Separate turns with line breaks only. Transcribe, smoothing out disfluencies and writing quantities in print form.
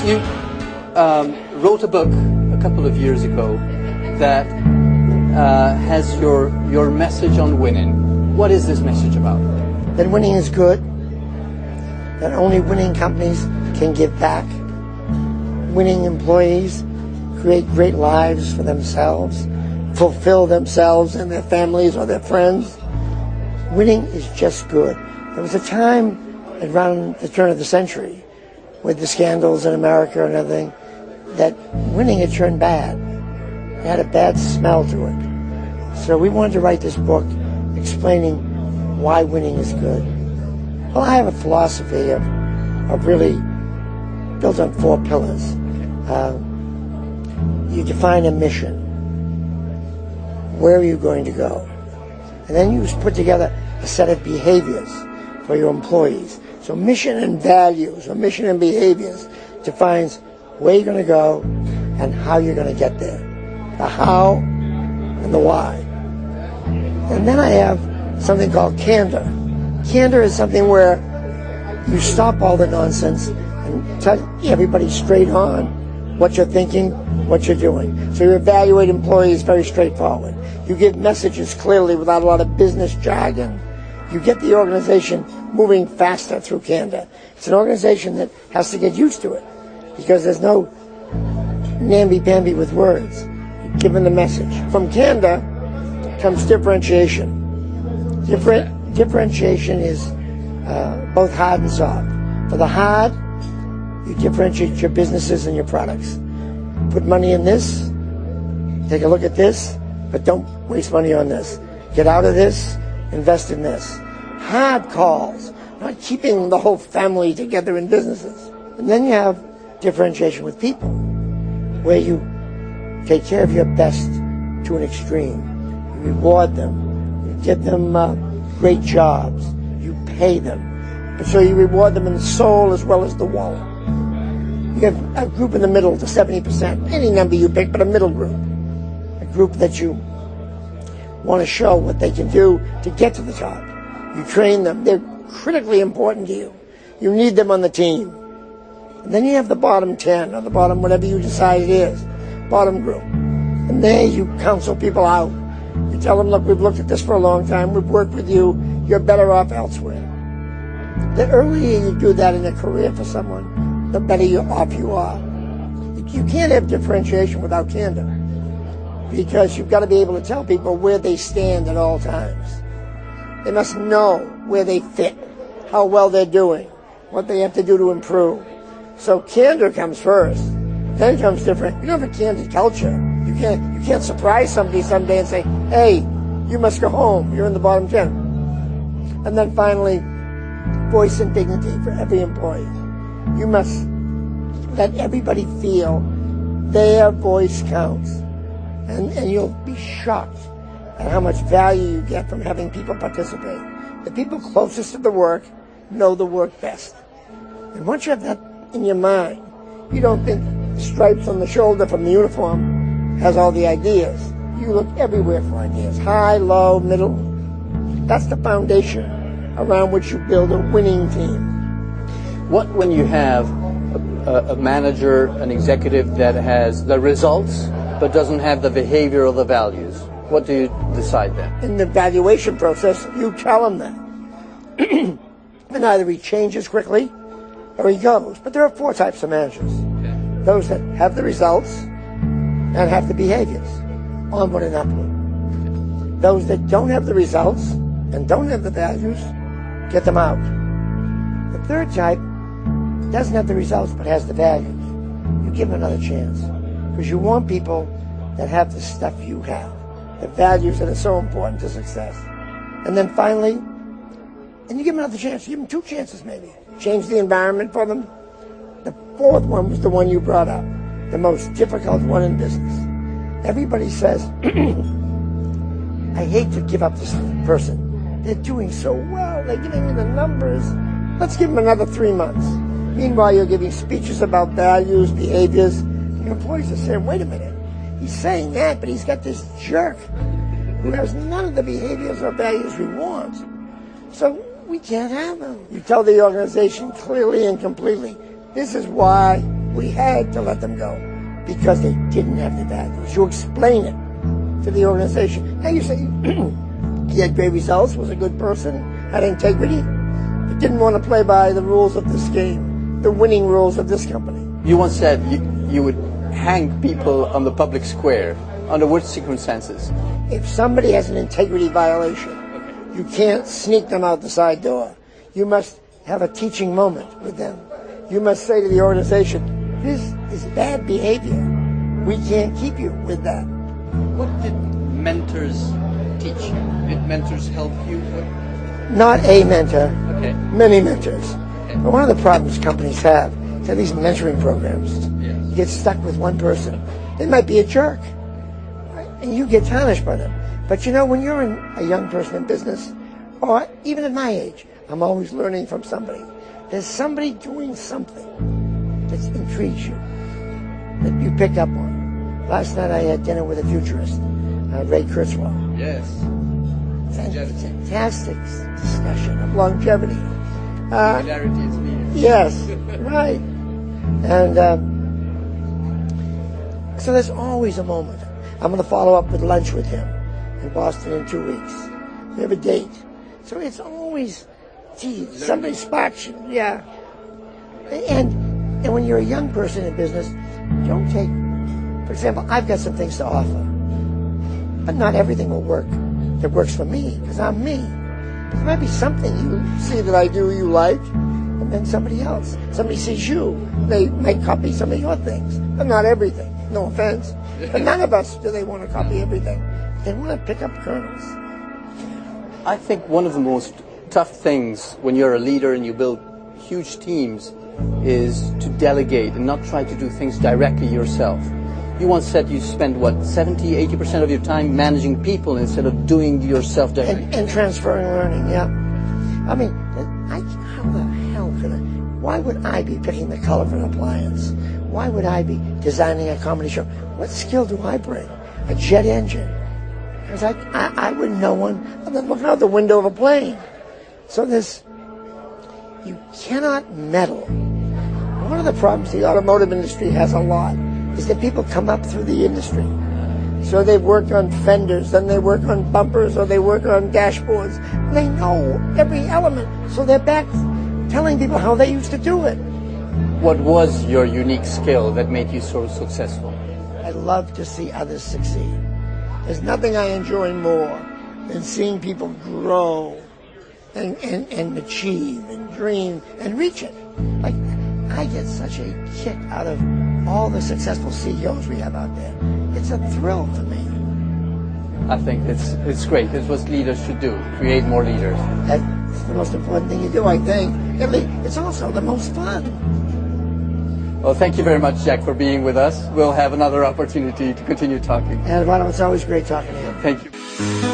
You wrote a book a couple of years ago that has your message on winning. What is this message about?
That winning is good, that only winning companies can give back. Winning employees create great lives for themselves, fulfill themselves and their families or their friends. Winning is just good. There was a time around the turn of the century with the scandals in America and everything that winning had turned bad. It had a bad smell to it. So we wanted to write this book explaining why winning is good. Well, I have a philosophy of really built on 4 pillars. You define a mission. Where are you going to go? And then you put together a set of behaviors for your employees. So mission and values, or mission and behaviors, defines where you're going to go and how you're going to get there. The how and the why. And then I have something called candor. Candor is something where you stop all the nonsense and tell everybody straight on what you're thinking, what you're doing. So you evaluate employees very straightforward. You give messages clearly without a lot of business jargon. You get the organization moving faster through candor. It's an organization that has to get used to it because there's no namby-pamby with words. You give them the message. From candor comes differentiation. Differentiation is both hard and soft. For the hard, you differentiate your businesses and your products. Put money in this, take a look at this, but don't waste money on this. Get out of this, invest in this. Hard calls, not keeping the whole family together in businesses. And then you have differentiation with people, where you take care of your best to an extreme. You reward them, you give them great jobs, you pay them. And so you reward them in the soul as well as the wallet. You have a group in the middle, the 70%, any number you pick, but a middle group. A group that you want to show what they can do to get to the top. You train them. They're critically important to you. You need them on the team. And then you have the bottom 10, or the bottom whatever you decide it is, bottom group. And there you counsel people out. You tell them, look, we've looked at this for a long time. We've worked with you. You're better off elsewhere. The earlier you do that in a career for someone, the better off you are. You can't have differentiation without candor, because you've got to be able to tell people where they stand at all times. They must know where they fit, how well they're doing, what they have to do to improve. So candor comes first, then comes different. You don't have a candid culture. You can't surprise somebody someday and say, hey, you must go home. You're in the bottom 10. And then finally, voice and dignity for every employee. You must let everybody feel their voice counts. And you'll be shocked at how much value you get from having people participate. The people closest to the work know the work best. And once you have that in your mind, you don't think the stripes on the shoulder from the uniform has all the ideas. You look everywhere for ideas, high, low, middle. That's the foundation around which you build a winning team.
What when you have a manager, an executive that has the results but doesn't have the behavior or the values? What do you decide then?
In the evaluation process, you tell him that. And either he changes quickly or he goes. But there are 4 types of managers. Okay. Those that have the results and have the behaviors, onward and upward. Okay. Those that don't have the results and don't have the values, get them out. The 3rd type doesn't have the results but has the values. You give them another chance, because you want people that have the stuff you have, the values that are so important to success. And then finally, and you give them another chance. You give them 2 chances maybe. Change the environment for them. The 4th one was the one you brought up, the most difficult one in business. Everybody says, I hate to give up this person. They're doing so well. They're giving me the numbers. Let's give them another 3 months. Meanwhile, you're giving speeches about values, behaviors. Your employees are saying, wait a minute. He's saying that, but he's got this jerk who has none of the behaviors or values we want. So we can't have them. You tell the organization clearly and completely, this is why we had to let them go, because they didn't have the values. You explain it to the organization. Now you say he had great results, was a good person, had integrity, but didn't want to play by the rules of this game, the winning rules of this company.
You once said you would hang people on the public square. Under which circumstances?
If somebody has an integrity violation, you can't sneak them out the side door. You must have a teaching moment with them. You must say to the organization, this is bad behavior. We can't keep you with that.
What did mentors teach you? Did mentors help you?
Not a mentor,
Okay.
many mentors.
Okay.
But one of the problems companies have is these mentoring programs.
Yes.
You get stuck with one person. They might be a jerk, right? And you get tarnished by them. But you know, when you're a young person in business, or even at my age, I'm always learning from somebody. There's somebody doing something that intrigues you, that you pick up on. Last night I had dinner with a futurist, Ray Kurzweil.
Yes.
Fantastic discussion of longevity.
Popularity is needed.
Yes, right. And so there's always a moment. I'm going to follow up with lunch with him in Boston in 2 weeks. We have a date. So it's always, gee, somebody spots you. Yeah. And when you're a young person in business, don't take, for example, I've got some things to offer. But not everything will work that works for me, because I'm me. There might be something you see that I do you like, and then somebody else. Somebody sees you, they might copy some of your things, but not everything. No offense. But none of us do they want to copy everything. They want to pick up kernels.
I think one of the most tough things when you're a leader and you build huge teams is to delegate and not try to do things directly yourself. You once said you spend, 70-80% of your time managing people instead of doing yourself directly.
And transferring learning, yeah. I mean, how the hell could I? Why would I be picking the color of an appliance? Why would I be designing a comedy show? What skill do I bring? A jet engine. Because I wouldn't know one other than looking out the window of a plane. So you cannot meddle. One of the problems the automotive industry has a lot is that people come up through the industry. So they've worked on fenders, then they work on bumpers, or they work on dashboards. They know every element, so they're back telling people how they used to do it.
What was your unique skill that made you so successful?
I love to see others succeed. There's nothing I enjoy more than seeing people grow and achieve and dream and reach it. Like, I get such a kick out of all the successful CEOs we have out there. It's a thrill to me.
I think it's great. It's what leaders should do. Create more leaders.
That's the most important thing you do, I think. It's also the most fun.
Well, thank you very much, Jack, for being with us. We'll have another opportunity to continue talking.
And Ronald, it's always great talking to you.
Thank you.